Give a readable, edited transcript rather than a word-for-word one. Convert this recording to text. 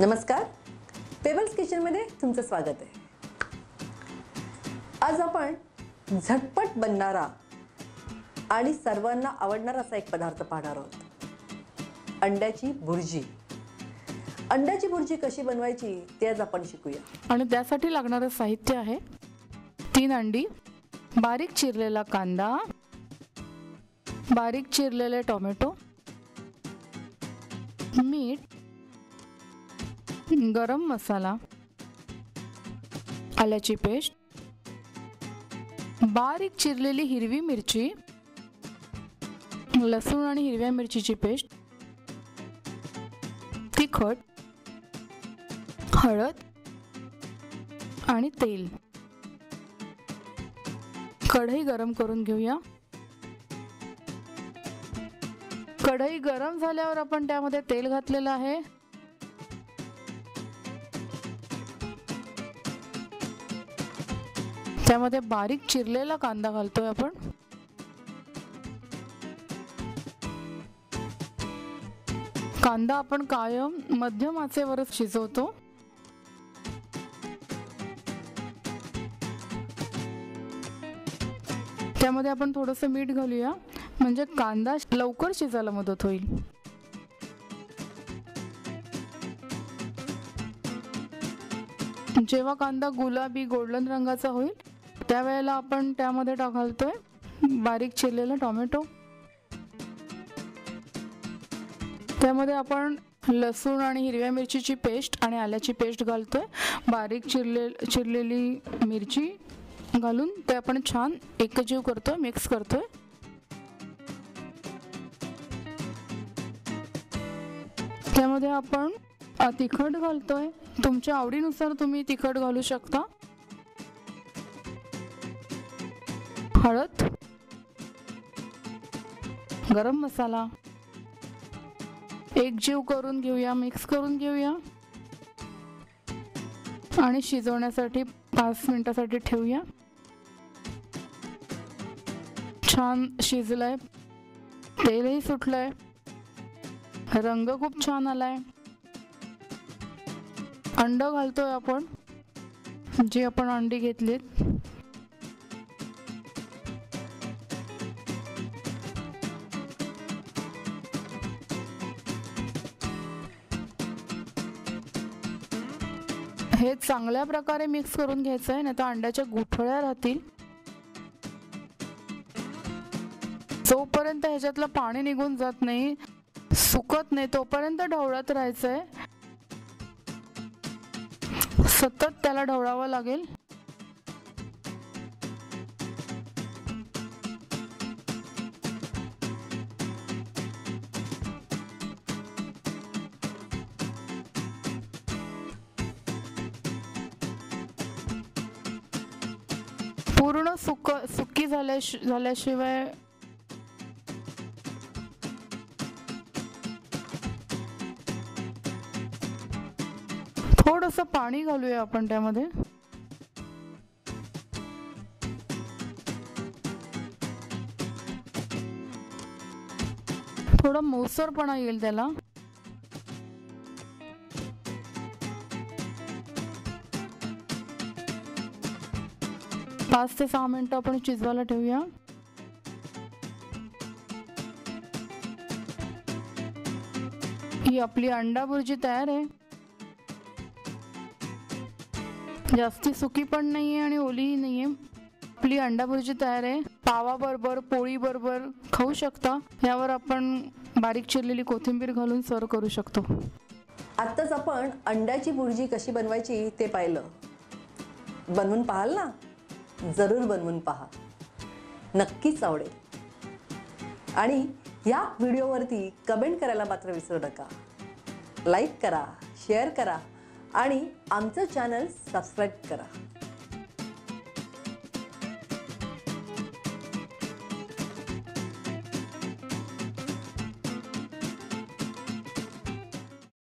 नमस्कार, पेबल्स किचनमध्ये तुमचं स्वागत आहे। आज आपण झटपट बनणारा आणि सर्वांना आवडणारा असा एक पदार्थ पाहणार आहोत, अंड्याची भुर्जी। अंड्याची भुर्जी कशी बनवायची ते आज आपण शिकूया। आणि त्यासाठी लागणारे साहित्य आहे 3 अंडी, बारीक चिरलेला कांदा, बारीक चिरलेले टोमॅटो, मीठ, गरम मसाला, आल्याची पेस्ट, बारीक चिरलेली हिरवी मिरची, लसूण आणि हिरव्या मिरचीची पेस्ट, तिखट, हळद आणि तेल। कढई गरम करून घेऊया। कढई गरम झाल्यावर आपण त्यामध्ये तेल घातलेलं आहे। त्यामध्ये बारीक चिरलेला कांदा घालतोय आपण। कांदा आपण कायम मध्यम आचेवरच शिजवतो। त्यामध्ये आपण थोडंसं मीठ घालूया, म्हणजे कांदा लवकर शिजायला मदत होईल। जेव्हा कांदा गुलाबी गोल्डन रंगाचा होईल त्यावेळेला आपण त्यामध्ये घालतोय बारीक चिरलेला टोमॅटो। त्यामध्ये आपण लसूण आणि हिरव्या मिरचीची पेस्ट आणि आल्याची पेस्ट घालतोय। बारीक चिरलेली मिरची घालून ते आपण छान एकजीव करतोय, मिक्स करतोय। त्यामध्ये आपण तिखट घालतोय, तुमच्या आवडीनुसार तुम्ही तिखट घालू शकता। हळद, गरम मसाला एकजीव करून घेऊया, मिक्स करून घेऊया आणि शिजवण्यासाठी 5 मिनिटांसाठी ठेवूया। छान शिजलाय, तेलही सुटलंय, रंग खूप छान आलाय। अंड घालतोय आपण, जे आपण अंडी घेतलीत। हे चांगल्या प्रकारे मिक्स करून घ्यायचं आहे, नाही तर अंड्याच्या गुठळ्या राहतील। जोपर्यंत ह्याच्यातलं पाणी निघून जात नाही, सुकत नाही, तोपर्यंत ढवळत राहायचंय। सतत त्याला ढवळावं लागेल। पूर्ण सुकी झाल्याशिवाय थोडंसं पाणी घालूया आपण त्यामध्ये। थोडा मऊसरपणा येईल त्याला। पाच ते 6 मिनिटं आपण शिजवायला ठेवूया। ही आपली अंडा भुर्जी तयार आहे। जास्ती सुकी पण नाहीये आणि ओलीही नाहीये। आपली अंडा भुर्जी तयार आहे। पावाबरोबर, पोळी बरोबर खाऊ शकता। यावर आपण बारीक चिरलेली कोथिंबीर घालून सर्व करू शकतो। आत्ताच आपण अंड्याची भुर्जी कशी बनवायची ते पाहिलं। बनवून पाहाल ना? जरूर बनवून पहा, नक्कीच आवडेल। आणि या व्हिडिओवरती कमेंट करायला मात्र विसरू नका। लाईक करा, शेअर करा आणि आमचं चॅनल सबस्क्राईब करा।